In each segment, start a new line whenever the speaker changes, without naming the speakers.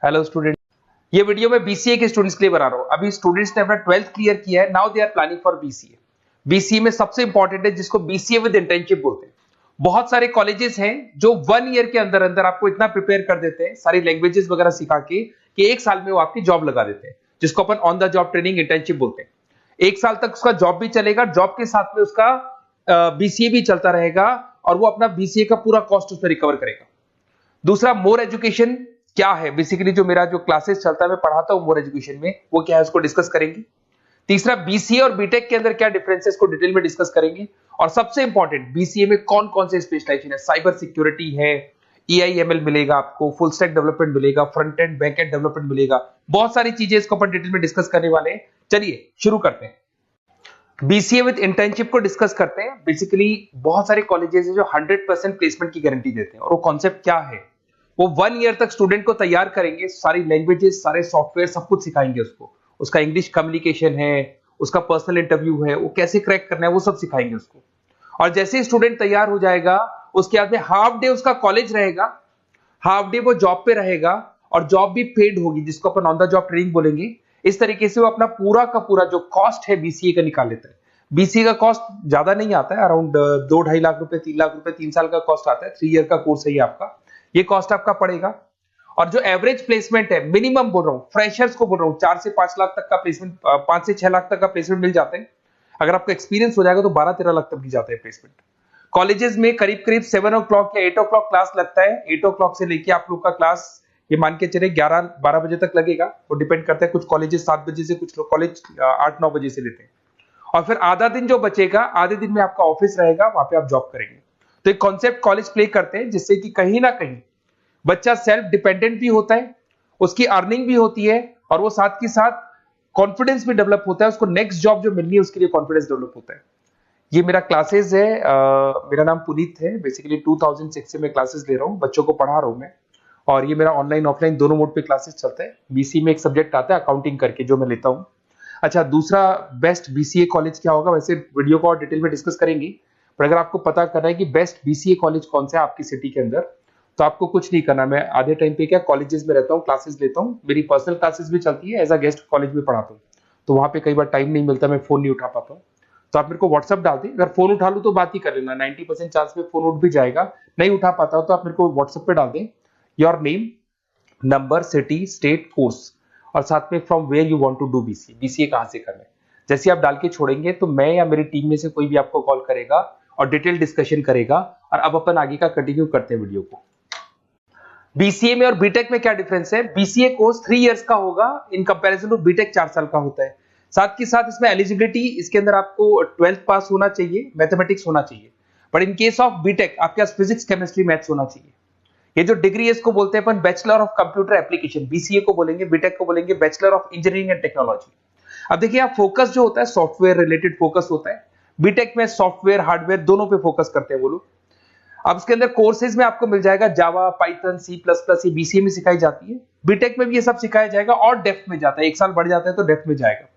Hello student, ये video मैं BCA के स्टूडेंट्स के लिए बना रहा हूं। अभी स्टूडेंट्स ने अपना 12th क्लियर किया है, now they are planning for BCA. BCA में सबसे इंपॉर्टेंट है जिसको बीसीए विद इंटर्नशिप बोलते हैं। बहुत सारे कॉलेजेस हैं जो 1 ईयर के अंदर अंदर आपको इतना प्रिपेयर कर देते हैं, सारी लैंग्वेजेस वगैरह सिखा के, कि 1 साल में वो आपकी जॉब लगा देते हैं, जिसको अपन on the job training internship बोलते हैं। 1 साल तक उसका जॉब भी चलेगा, जॉब के साथ में उसका बीसीए भी चलता रहेगा और वो अपना बीसीए का पूरा कॉस्ट उसमें रिकवर करेगा। दूसरा, मोर एजुकेशन क्या है, बेसिकली जो मेरा जो क्लासेस चलता है मैं पढ़ाता हूं मोर एजुकेशन में, वो क्या है उसको डिस्कस करेंगे। तीसरा, बीसीए और बीटेक के अंदर क्या डिफरेंसेस को डिटेल में डिस्कस करेंगे। और सबसे इंपॉर्टेंट, बीसीए में कौन कौन से स्पेशलाइजेशन है, साइबर सिक्योरिटी है, एआईएमएल मिलेगा आपको, फुल स्टैक डेवलपमेंट मिलेगा, front end back and development मिलेगा, बहुत सारी चीजें इसको अपन डिटेल में डिस्कस करने वाले हैं। चलिए शुरू करते हैं। बीसीए विद इंटर्नशिप को डिस्कस करते हैं। बेसिकली बहुत सारे कॉलेजेस हैं जो 100% प्लेसमेंट की गारंटी देते हैं, और वो कॉन्सेप्ट क्या है, वो 1 ईयर तक स्टूडेंट को तैयार करेंगे, सारी लैंग्वेजेस, सारे सॉफ्टवेयर, सब कुछ सिखाएंगे उसको। उसका इंग्लिश कम्युनिकेशन है, उसका पर्सनल इंटरव्यू है, वो कैसे क्रैक करना है, वो सब सिखाएंगे उसको। और जैसे ही स्टूडेंट तैयार हो जाएगा, उसके बाद में हाफ डे उसका कॉलेज रहेगा, हाफ डे वो जॉब पे रहेगा, और जॉब भी पेड होगी, जिसको अपन ऑन द जॉब ट्रेनिंग बोलेंगे। इस तरीके से वो अपना पूरा का पूरा जो कॉस्ट है बीसीए का निकाल लेता है। बीसीए का कॉस्ट ज्यादा नहीं आता है, अराउंड 2-2.5 लाख रुपए, 3 लाख रुपए 3 साल का कॉस्ट आता है। 3 ईयर का कोर्स है ये आपका, ये कॉस्ट आपका पड़ेगा। और जो एवरेज प्लेसमेंट है, मिनिमम बोल रहा हूं, फ्रेशर्स को बोल रहा हूं, 4 से 5 लाख तक का प्लेसमेंट, 5 से 6 लाख तक का प्लेसमेंट मिल जाते हैं। अगर आपका एक्सपीरियंस हो जाएगा तो 12-13 लाख तक भी जाते हैं प्लेसमेंट। कॉलेजेस में करीब करीब 7 o'clock या 8 o'clock क्लास लगता है। 8 o'clock से लेके आप लोग का क्लास, ये मान के चले 11-12 बजे तक लगेगा। वो डिपेंड करता है, कुछ कॉलेजेस 7 बजे से, कुछ लोग कॉलेज 8-9 बजे से लेते हैं। और फिर आधा दिन जो बचेगा, आधे दिन में आपका ऑफिस रहेगा, वहां पे आप जॉब करेंगे। तो एक कॉन्सेप्ट कॉलेज प्ले करते हैं, जिससे कि कहीं ना कहीं बच्चा सेल्फ डिपेंडेंट भी होता है, उसकी अर्निंग भी होती है, और वो साथ के साथ कॉन्फिडेंस भी डेवलप होता है। उसको नेक्स्ट जॉब जो मिलनी है उसके लिए कॉन्फिडेंस डेवलप होता है। ये मेरा क्लासेस है, मेरा नाम पुनीत है। बेसिकली 2006 से मैं क्लासेस ले रहा हूँ, बच्चों को पढ़ा रहा हूँ मैं। और ये मेरा ऑनलाइन ऑफलाइन दोनों मोड पे क्लासेस चलता है। बीसी में एक सब्जेक्ट आता है अकाउंटिंग करके, जो मैं लेता हूँ। अच्छा, दूसरा, बेस्ट बीसीए कॉलेज क्या होगा, वैसे वीडियो को और डिटेल में डिस्कस करेंगे, पर अगर आपको पता करना है कि बेस्ट बीसीए कॉलेज कौन सा है आपकी सिटी के अंदर, तो आपको कुछ नहीं करना। मैं आधे टाइम पे क्या कॉलेजेस में रहता हूँ, क्लासेस लेता हूँ, मेरी पर्सनल क्लासेस भी चलती है, एज अ गेस्ट कॉलेज में पढ़ाता हूँ। तो वहां पे कई बार टाइम नहीं मिलता, मैं फोन नहीं उठा पाता हूँ। तो आप मेरे को व्हाट्सअप डाल दें, अगर फोन उठा लूँ तो बात ही कर लेना, 90% चांस में फोन उठ भी जाएगा। नहीं उठा पाता हो तो आप मेरे को व्हाट्सएप पे डाल दें, your name, number, city, state, course, और साथ में from where you want to do BCA, BCA कहां से करना है। जैसे आप डाल के छोड़ेंगे तो मैं या मेरी टीम में से कोई भी आपको कॉल करेगा और डिटेल डिस्कशन करेगा। और अब अपन आगे का कंटिन्यू करते हैं वीडियो को। बीसीए में और बीटेक में क्या डिफरेंस है। बीसीए कोर्स 3 इयर्स का होगा, इन कंपैरिजन टू बीटेक 4 साल का होता है। साथ के साथ इसमें एलिजिबिलिटी, इसके अंदर आपको 12th पास होना चाहिए, मैथमेटिक्स होना चाहिए। But in case of BTech आपके पास फिजिक्स, केमिस्ट्री, मैथ्स होना चाहिए। ये जो डिग्री है इसको बोलते हैं अपन bachelor of computer application. BCA को बोलेंगे, बीटेक को बोलेंगे bachelor of engineering and technology. अब देखिए, आप फोकस जो होता है सॉफ्टवेयर रिलेटेड फोकस होता है। बीटेक में सॉफ्टवेयर, हार्डवेयर दोनों पे फोकस करते हैं वो लोग। अब इसके अंदर कोर्सेज में आपको मिल जाएगा जावा, पाइथन, सी प्लस प्लस, ये बीसीए में सिखाई जाती है। बीटेक में भी ये सब सिखाया जाएगा, और डेप्थ में जाता है, 1 साल बढ़ जाता है तो डेप्थ में जाएगा।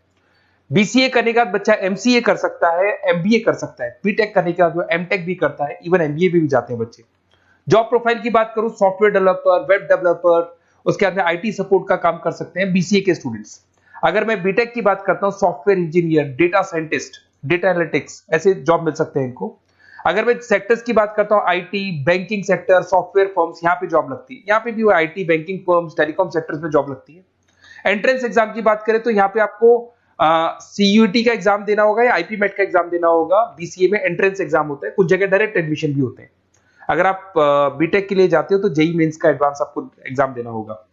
बीसीए करने के बाद बच्चा एमसीए कर सकता है, एमबीए कर सकता है। बीटेक करने के बाद वो एमटेक भी करता है, इवन एमबीए भी जाते हैं बच्चे। जॉब प्रोफाइल की बात करूं, सॉफ्टवेयर डेवलपर, वेब डेवलपर, उसके बाद में आईटी सपोर्ट का काम कर सकते हैं बीसीए के स्टूडेंट्स। अगर मैं बीटेक की बात करता हूं, software engineer, data scientist, data analytics, ऐसे जॉब मिल सकते हैं इनको। अगर मैं सेक्टर्स की बात करता हूं, IT, banking sector, software firms, यहां पे जॉब लगती है। यहां पे भी वो IT, banking firms, telecom sectors में जॉब लगती है। एंट्रेंस एग्जाम की बात करें तो यहाँ पे आपको सीयूटी का एग्जाम देना होगा या आईपी मेट का एग्जाम देना होगा। बीसीए में एंट्रेंस एग्जाम होता है, कुछ जगह डायरेक्ट एडमिशन भी होते हैं। अगर आप बीटेक के लिए जाते हो तो जेई मेंस का एडवांस आपको एग्जाम देना होगा।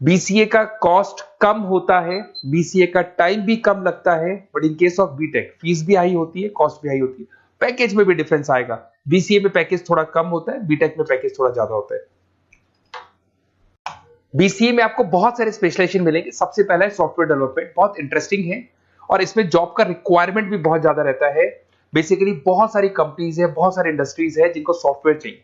बीसीए का कॉस्ट कम होता है, बीसीए का टाइम भी कम लगता है, but in case of BTech fees भी हाई होती है, कॉस्ट भी हाई होती है, पैकेज में भी डिफरेंस आएगा। बीसीए में पैकेज थोड़ा कम होता है, बीटेक में पैकेज थोड़ा ज्यादा होता है। बीसीए में आपको बहुत सारे स्पेशलाइजेशन मिलेंगे। सबसे पहला है सॉफ्टवेयर डेवलपमेंट, बहुत इंटरेस्टिंग है, और इसमें जॉब का रिक्वायरमेंट भी बहुत ज्यादा रहता है। बेसिकली बहुत सारी कंपनीज है, बहुत सारी इंडस्ट्रीज है जिनको सॉफ्टवेयर चाहिए,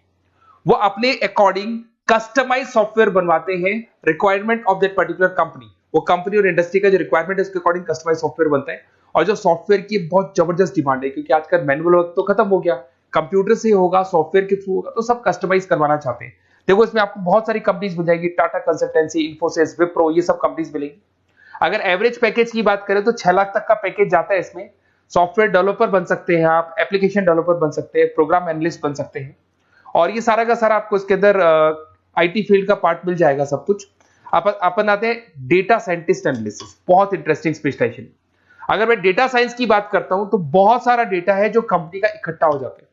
वो अपने अकॉर्डिंग कस्टमाइज सॉफ्टवेयर बनवाते हैं, requirement of that particular company. वो कंपनी और इंडस्ट्री का जो रिक्वायरमेंट है उसके अकॉर्डिंग कस्टमाइज सॉफ्टवेयर बनता है। और जो सॉफ्टवेयर की बहुत जबरदस्त डिमांड है, क्योंकि आजकल मैनुअल वर्क तो खत्म हो गया, कंप्यूटर से होगा, सॉफ्टवेयर के थ्रू होगा, तो सब कस्टमाइज करवाना चाहते हैं। देखो इसमें आपको बहुत सारी कंपनीज मिल जाएगी, टाटा कंसल्टेंसी, इन्फोसिस, विप्रो, ये सब कंपनीज मिलेंगी। अगर एवरेज पैकेज की बात करें तो 6 लाख तक का पैकेज जाता है इसमें। सॉफ्टवेयर डेवलपर बन सकते हैं आप, एप्लीकेशन डेवलपर बन सकते हैं, प्रोग्राम एनालिस्ट बन सकते हैं, और ये सारा का सारा आपको इसके अंदर आईटी फील्ड का पार्ट मिल जाएगा सब कुछ। अपन आते हैं डेटा साइंटिस्ट एनालिसिस, बहुत इंटरेस्टिंग स्पेशलाइजेशन। अगर मैं डेटा साइंस की बात करता हूं तो बहुत सारा डेटा है जो कंपनी का इकट्ठा हो जाता है,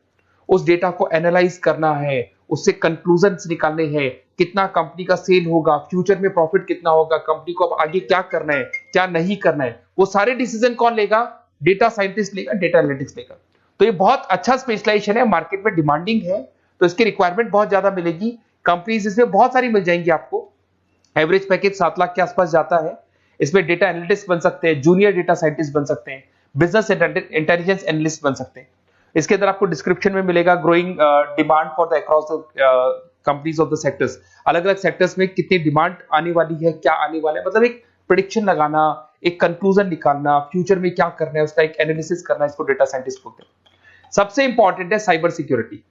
उस डेटा को एनालाइज करना है, उससे कंक्लूजन्स निकालने हैं, कितना कंपनी का सेल होगा, फ्यूचर में प्रॉफिट कितना होगा, कंपनी को अब आगे क्या करना है, क्या नहीं करना है, वो सारे डिसीजन कौन लेगा? डेटा साइंटिस्ट लेगा, डेटा एनालिटिक्स लेगा। तो ये बहुत अच्छा स्पेशलाइजेशन है, मार्केट में डिमांडिंग है, तो इसकी रिक्वायरमेंट बहुत ज्यादा मिलेगी। कंपनीज इसमें बहुत सारी मिल जाएंगी आपको। एवरेज पैकेज 7 लाख के आसपास जाता है। इसमें डेटा एनालिटिक्स बन सकते हैं, जूनियर डेटा साइंटिस्ट बन सकते हैं, बिजनेस इंटेलिजेंस एनालिस्ट बन सकते हैं। इसके अंदर आपको डिस्क्रिप्शन में मिलेगा growing demand for the across companies of the sectors. अलग अलग सेक्टर्स में कितनी डिमांड आने वाली है, क्या आने वाला है, मतलब एक प्रेडिक्शन लगाना, एक कंक्लूजन निकालना, फ्यूचर में क्या करना है उसका एक एनालिसिस करना, इसको डेटा साइंटिस्ट बोलते हैं। सबसे इंपॉर्टेंट है साइबर सिक्योरिटी।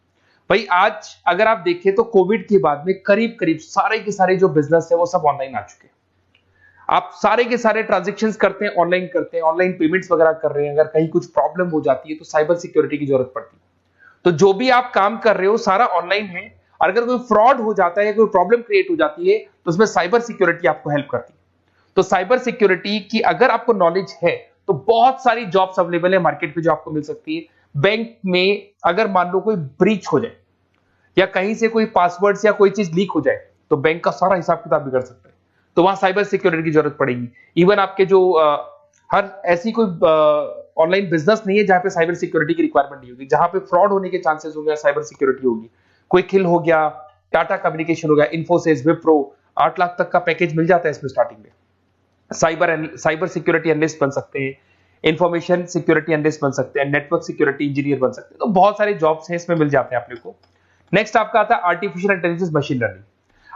भाई आज अगर आप देखें तो कोविड के बाद में करीब करीब सारे के सारे जो बिजनेस है वो सब ऑनलाइन आ चुके हैं। आप सारे के सारे ट्रांजैक्शंस करते हैं, ऑनलाइन करते हैं, ऑनलाइन पेमेंट्स वगैरह कर रहे हैं। अगर कहीं कुछ प्रॉब्लम हो जाती है तो साइबर सिक्योरिटी की जरूरत पड़ती है। तो जो भी आप काम कर रहे हो सारा ऑनलाइन है, और अगर कोई फ्रॉड हो जाता है, कोई प्रॉब्लम क्रिएट हो जाती है तो उसमें साइबर सिक्योरिटी आपको हेल्प करती है। तो साइबर सिक्योरिटी की अगर आपको नॉलेज है तो बहुत सारी जॉब्स अवेलेबल है मार्केट पे जो आपको मिल सकती है। बैंक में अगर मान लो कोई ब्रीच हो जाए या कहीं से कोई पासवर्ड्स या कोई चीज लीक हो जाए तो बैंक का सारा हिसाब किताब बिगड़ सकता है, तो वहां साइबर सिक्योरिटी की जरूरत पड़ेगी। इवन आपके जो हर ऐसी कोई ऑनलाइन बिजनेस नहीं है जहां पे साइबर सिक्योरिटी की रिक्वायरमेंट नहीं होगी, जहां पे फ्रॉड होने के चांसेस होंगे, साइबर सिक्योरिटी होगी। क्विक हिल हो गया, टाटा कम्युनिकेशन हो गया, इन्फोसिस, विप्रो, 8 लाख तक का पैकेज मिल जाता है इसमें स्टार्टिंग में। साइबर सिक्योरिटी एनालिस्ट बन सकते हैं, इंफॉर्मेशन सिक्योरिटी एनालिस्ट बन सकते हैं, नेटवर्क सिक्योरिटी इंजीनियर बन सकते हैं। तो बहुत सारे जॉब्स हैं इसमें मिल जाते हैं अपने को। नेक्स्ट आपका आता है आर्टिफिशियल इंटेलिजेंस, मशीन लर्निंग।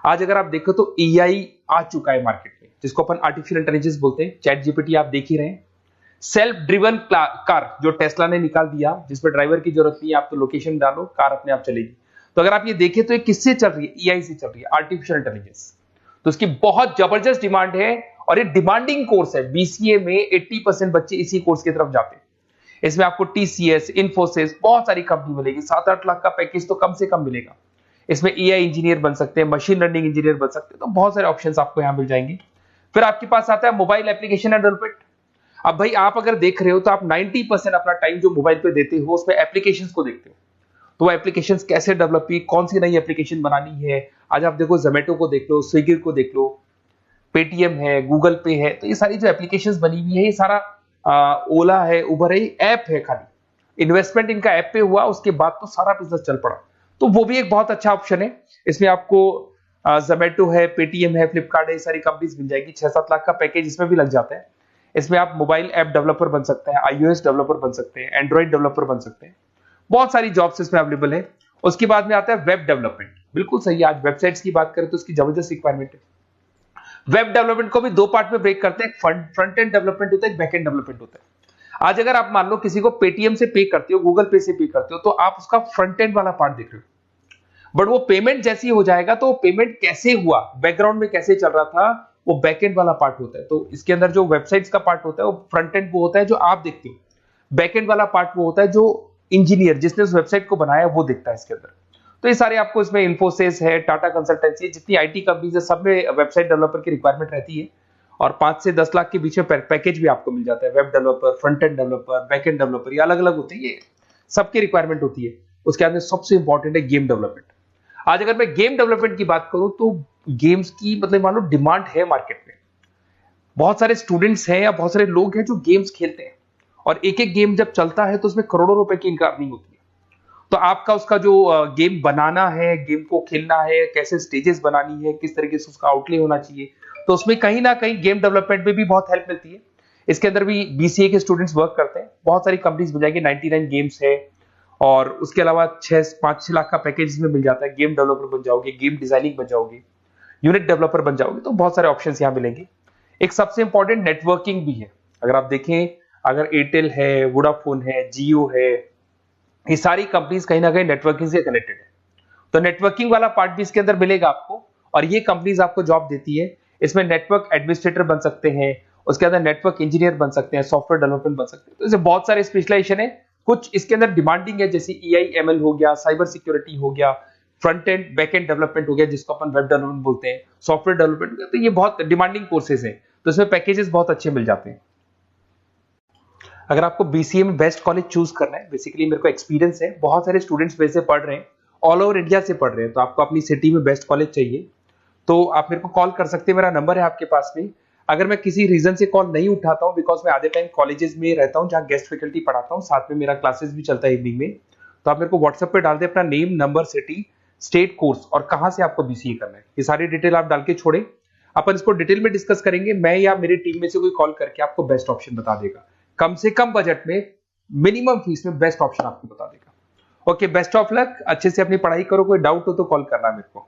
आज अगर आप देखो तो एआई आ चुका है मार्केट में, जिसको अपन आर्टिफिशियल इंटेलिजेंस बोलते हैं। चैट जीपीटी आप देख ही रहे हैं। सेल्फ ड्रिवन कार जो टेस्ला ने निकाल दिया, जिसमें ड्राइवर की जरूरत नहीं है, आप तो लोकेशन डालो, कार अपने आप चलेगी। तो अगर आप ये देखें तो ये किससे चल रही है? एआई से चल रही है, आर्टिफिशियल इंटेलिजेंस। तो इसकी बहुत जबरदस्त डिमांड है और ये डिमांडिंग कोर्स है। बीसीए में 80% बच्चे इसी कोर्स की तरफ जाते हैं। इसमें आपको टीसीएस, इन्फोसिस, बहुत सारी कंपनी मिलेगी। 7-8 लाख का पैकेज तो कम से कम मिलेगा। इसमें एआई इंजीनियर बन सकते हैं, मशीन लर्निंग इंजीनियर बन सकते हैं। तो बहुत सारे ऑप्शंस आपको यहां मिल जाएंगे। फिर आपके पास आता है मोबाइल एप्लीकेशन डेवलपमेंट। अब भाई आप अगर देख रहे हो तो आप 90% अपना टाइम जो मोबाइल पे देते हो उसमें एप्लीकेशंस को देखते हो। तो वो एप्लीकेशंस कैसे डेवलप की, कौन सी नई एप्लीकेशन बनानी है। आज आप देखो जोमेटो को देख लो, स्विगी को देख लो, पेटीएम है, गूगल पे है। तो ये सारी जो एप्लीकेशंस बनी हुई है, ये सारा ओला है, उबर है, ऐप है। खाली इन्वेस्टमेंट इनका ऐप पे हुआ, उसके बाद तो सारा बिजनेस चल पड़ा। तो वो भी एक बहुत अच्छा ऑप्शन है। इसमें आपको जोमेटो है, पेटीएम है, फ्लिपकार्ट है, ये सारी कंपनीज मिल जाएगी। 6-7 लाख का पैकेज इसमें भी लग जाता है। इसमें आप मोबाइल ऐप डेवलपर बन सकते हैं, आईओएस डेवलपर बन सकते हैं, एंड्रॉइड डेवलपर बन सकते हैं। बहुत सारी जॉब्स इसमें अवेलेबल है। उसके बाद में आता है वेब डेवलपमेंट। बिल्कुल सही है, आज वेबसाइट्स की बात करें तो उसकी जबरदस्त रिक्वायरमेंट है। वेब डेवलपमेंट को भी दो पार्ट में ब्रेक करते हैं। फ्रंट एंड डेवलपमेंट होता है, एक बैक एंड डेवलपमेंट होता है। आज अगर आप मान लो किसी को पेटीएम से पे करते हो, गूगल पे से पे करते हो, तो आप उसका फ्रंट एंड वाला पार्ट देख रहे हो। बट वो पेमेंट जैसी हो जाएगा तो पेमेंट कैसे हुआ, बैकग्राउंड में कैसे चल रहा था, वो बैकएंड वाला पार्ट होता है। तो इसके अंदर जो वेबसाइट्स का पार्ट होता है वो फ्रंट एंड वो होता है जो आप देखते हो, बैकएंड वाला पार्ट वो होता है जो इंजीनियर जिसने उस वेबसाइट को बनाया वो देखता है इसके अंदर। तो ये सारे आपको इसमें इन्फोसिस है, टाटा कंसल्टेंसी, जितनी आईटी कंपनीज है सब में वेबसाइट डेवलपर की रिक्वायरमेंट रहती है। और 5 से 10 लाख के बीच में पैकेज भी आपको मिल जाता है। Web developer, front end developer, back end developer, ये अलग अलग होते हैं, ये सबकी रिक्वायरमेंट होती है। उसके बाद सबसे इंपॉर्टेंट है गेम डेवलपमेंट। आज अगर मैं गेम डेवलपमेंट की बात करूं तो गेम्स की मतलब मान लो डिमांड है मार्केट में। बहुत सारे स्टूडेंट्स हैं या बहुत सारे लोग हैं जो गेम्स खेलते हैं, और एक एक गेम जब चलता है तो उसमें करोड़ों रुपए की इनकम अर्निंग होती है। तो आपका उसका जो गेम बनाना है, गेम को खेलना है, कैसे स्टेजेस बनानी है, किस तरीके से उसका आउटले होना चाहिए, तो उसमें कहीं ना कहीं गेम डेवलपमेंट में भी बहुत हेल्प मिलती है। इसके अंदर भी बीसीए के स्टूडेंट्स वर्क करते हैं। बहुत सारी कंपनीज मिल जाएंगी, 99 गेम्स है, और उसके अलावा 5-6 लाख का पैकेज में मिल जाता है। गेम डेवलपर बन जाओगे, गेम डिजाइनिंग बन जाओगे, यूनिट डेवलपर बन जाओगे, तो बहुत सारे ऑप्शंस यहाँ मिलेंगे। एक सबसे इंपॉर्टेंट नेटवर्किंग भी है। अगर आप देखें, अगर एयरटेल है, वोडाफोन है, जियो है, ये सारी कंपनीज कहीं ना कहीं नेटवर्किंग से कनेक्टेड है। तो नेटवर्किंग वाला पार्ट भी इसके अंदर मिलेगा आपको, और ये कंपनीज आपको जॉब देती है। इसमें नेटवर्क एडमिनिस्ट्रेटर बन सकते हैं, उसके अंदर नेटवर्क इंजीनियर बन सकते हैं, सॉफ्टवेयर डेवलपमेंट बन सकते हैं। तो इससे बहुत सारे स्पेशलाइजेशन है। कुछ इसके अंदर डिमांडिंग है, जैसे EI/ML हो गया, साइबर सिक्योरिटी हो गया, front end back and development हो गया जिसको अपन वेब डेवलपमेंट बोलते हैं, सॉफ्टवेयर डेवलपमेंट हो गया। तो ये बहुत डिमांडिंग कोर्सेज है, तो इसमें पैकेजेस बहुत अच्छे मिल जाते हैं। अगर आपको BCA में बेस्ट कॉलेज चूज करना है, बेसिकली मेरे को एक्सपीरियंस है, बहुत सारे स्टूडेंट्स वैसे पढ़ रहे हैं, ऑल ओवर इंडिया से पढ़ रहे हैं, तो आपको अपनी सिटी में बेस्ट कॉलेज चाहिए तो आप मेरे को कॉल कर सकते हैं। मेरा नंबर है आपके पास में। अगर मैं किसी रीजन से कॉल नहीं उठाता हूं, बिकॉज मैं आधे टाइम कॉलेजेस में रहता हूं जहां गेस्ट फैकल्टी पढ़ाता हूं, साथ में मेरा क्लासेस भी चलता है इवनिंग में, तो आप मेरे को व्हाट्सएप पे डाल दे अपना name, number, city, state, course और कहां से आपको BCA करना है, ये सारी डिटेल आप डाल के छोड़े। अपन इसको डिटेल में डिस्कस करेंगे, मैं या मेरी टीम में से कोई कॉल करके आपको बेस्ट ऑप्शन बता देगा, कम से कम बजट में, मिनिमम फीस में बेस्ट ऑप्शन आपको बता देगा। ओके, बेस्ट ऑफ लक, अच्छे से अपनी पढ़ाई करो, कोई डाउट हो तो कॉल करना मेरे को।